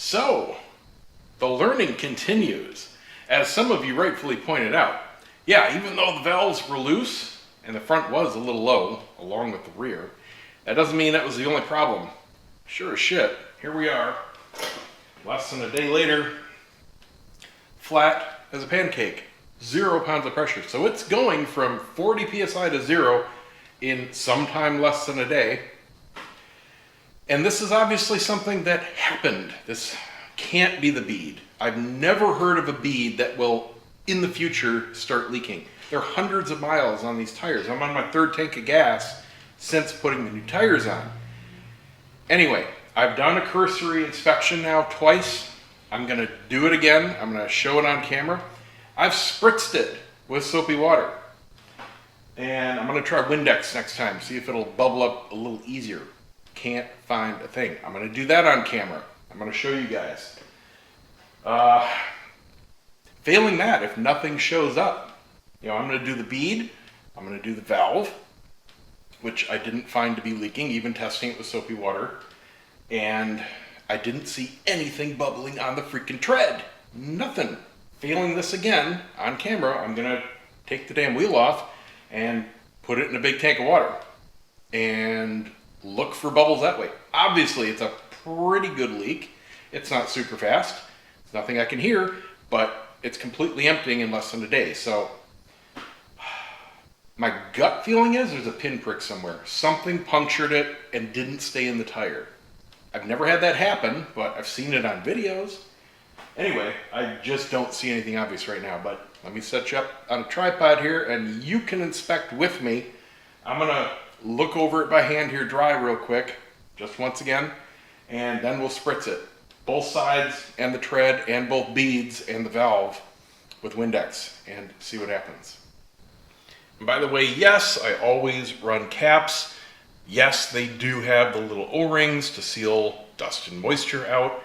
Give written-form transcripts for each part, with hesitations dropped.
So, the learning continues. As some of you rightfully pointed out, yeah, even though the valves were loose and the front was a little low, along with the rear, that doesn't mean that was the only problem. Sure as shit, here we are, less than a day later, flat as a pancake, 0 pounds of pressure. So it's going from 40 psi to 0 in sometime less than a day. And this is obviously something that happened. This can't be the bead. I've never heard of a bead that will, in the future, start leaking. There are hundreds of miles on these tires. I'm on my 3rd tank of gas since putting the new tires on. Anyway, I've done a cursory inspection now twice. I'm gonna do it again. I'm gonna show it on camera. I've spritzed it with soapy water. And I'm gonna try Windex next time, see if it'll bubble up a little easier. Can't find a thing. I'm gonna do that on camera. I'm gonna show you guys. Failing that, if nothing shows up, I'm gonna do the bead, I'm gonna do the valve, which I didn't find to be leaking, even testing it with soapy water, and I didn't see anything bubbling on the freaking tread. Nothing. Failing this again on camera, I'm gonna take the damn wheel off and put it in a big tank of water and look for bubbles that way. Obviously, it's a pretty good leak. It's not super fast. It's nothing I can hear, but it's completely emptying in less than a day. So my gut feeling is there's a pinprick somewhere. Something punctured it and didn't stay in the tire. I've never had that happen, but I've seen it on videos. Anyway, I just don't see anything obvious right now, but let me set you up on a tripod here and you can inspect with me. I'm gonna look over it by hand here dry real quick, just once again, and then we'll spritz it. Both sides and the tread and both beads and the valve with Windex and see what happens. And by the way, yes, I always run caps. Yes, they do have the little O-rings to seal dust and moisture out.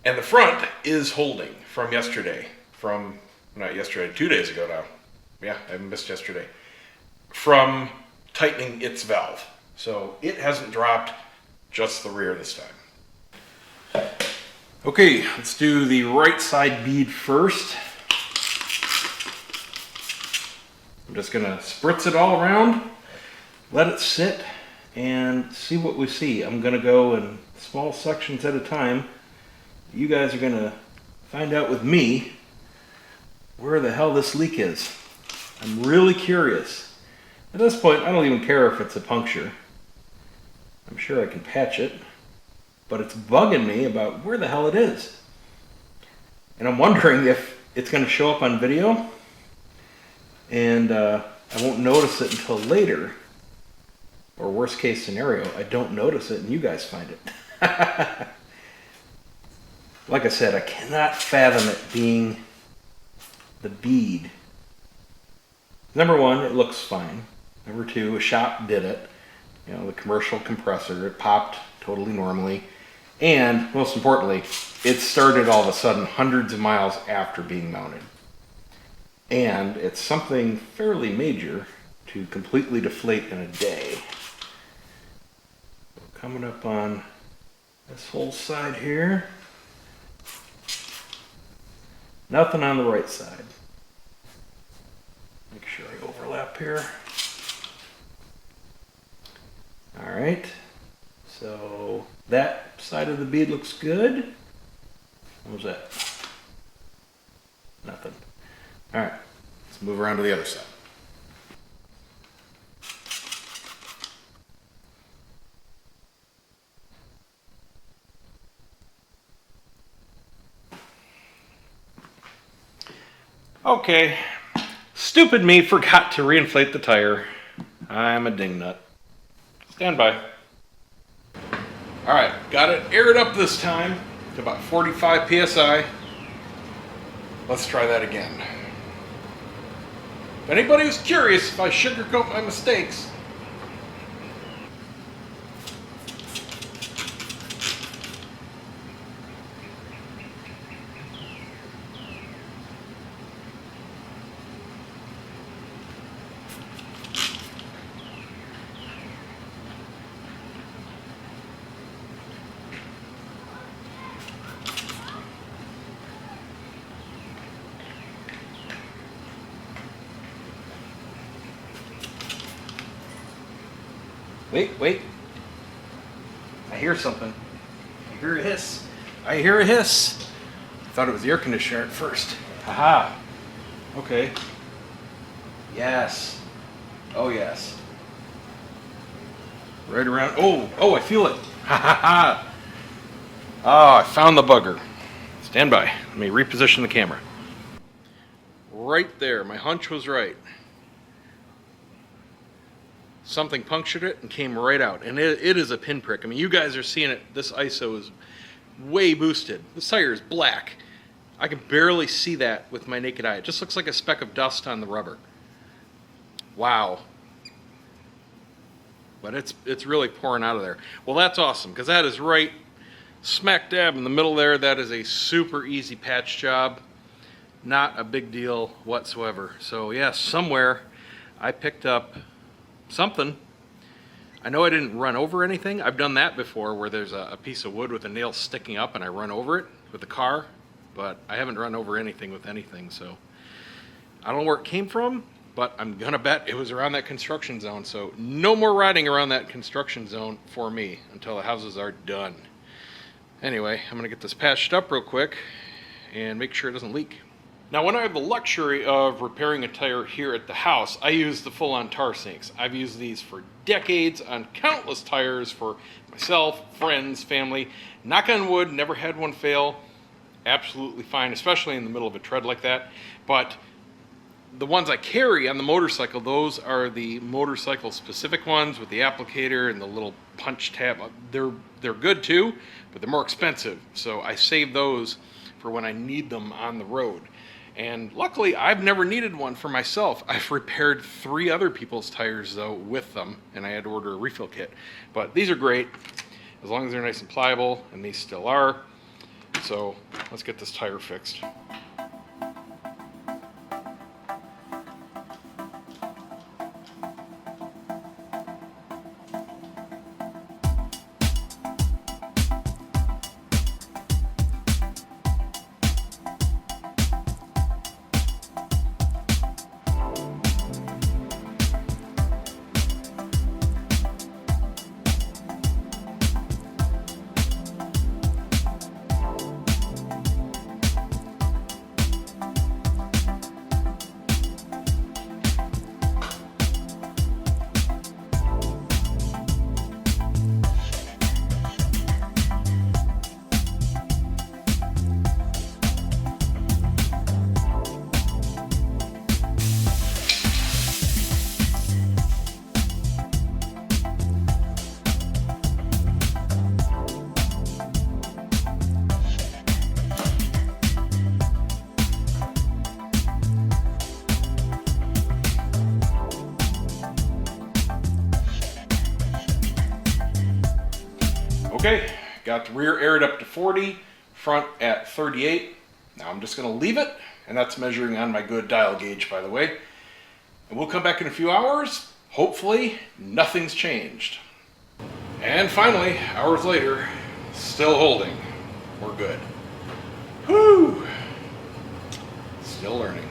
And the front is holding from yesterday. Not yesterday, 2 days ago now. Yeah, I missed yesterday. From tightening its valve. So it hasn't dropped, just the rear this time. Okay, let's do the right side bead first. I'm just gonna spritz it all around, let it sit, and see what we see. I'm gonna go in small sections at a time. You guys are gonna find out with me where the hell this leak is. I'm really curious. At this point, I don't even care if it's a puncture. I'm sure I can patch it, but it's bugging me about where the hell it is. And I'm wondering if it's going to show up on video and I won't notice it until later, or worst case scenario, I don't notice it and you guys find it. Like I said, I cannot fathom it being the bead. Number one, it looks fine. Number two, a shop did it. The commercial compressor, it popped totally normally. And most importantly, it started all of a sudden hundreds of miles after being mounted. And it's something fairly major to completely deflate in a day. So coming up on this whole side here. Nothing on the right side. Make sure I overlap here. All right, so that side of the bead looks good. What was that? Nothing. All right, let's move around to the other side. Okay, stupid me forgot to reinflate the tire. I'm a dingnut. Stand by. All right, got it aired up this time to about 45 psi. Let's try that again. If anybody was curious if I sugarcoat my mistakes, Wait. I hear something. I hear a hiss. I hear a hiss. I thought it was the air conditioner at first. Haha. Okay. Yes. Oh, yes. Right around. Oh, I feel it. Ha ha ha. Oh, I found the bugger. Stand by. Let me reposition the camera. Right there. My hunch was right. Something punctured it and came right out. And it is a pinprick. I mean, you guys are seeing it. This ISO is way boosted. This tire is black. I can barely see that with my naked eye. It just looks like a speck of dust on the rubber. Wow. But it's really pouring out of there. Well, that's awesome, because that is right smack dab in the middle there. That is a super easy patch job. Not a big deal whatsoever. So yeah, somewhere I picked up something. I know I didn't run over anything. I've done that before, where there's a piece of wood with a nail sticking up and I run over it with the car, but I haven't run over anything with anything. So I don't know where it came from, but I'm gonna bet it was around that construction zone. So no more riding around that construction zone for me until the houses are done. Anyway, I'm gonna get this patched up real quick and make sure it doesn't leak. Now, when I have the luxury of repairing a tire here at the house, I use the full-on tar sinks. I've used these for decades on countless tires for myself, friends, family. Knock on wood, never had one fail. Absolutely fine, especially in the middle of a tread like that. But the ones I carry on the motorcycle, those are the motorcycle specific ones with the applicator and the little punch tab. They're good too, but they're more expensive. So I save those for when I need them on the road. And luckily, I've never needed one for myself. I've repaired 3 other people's tires though with them, and I had to order a refill kit. But these are great, as long as they're nice and pliable, and these still are. So let's get this tire fixed. Okay, got the rear aired up to 40, front at 38. Now I'm just going to leave it, and that's measuring on my good dial gauge, by the way. And we'll come back in a few hours. Hopefully, nothing's changed. And finally, hours later, still holding. We're good. Whew! Still learning.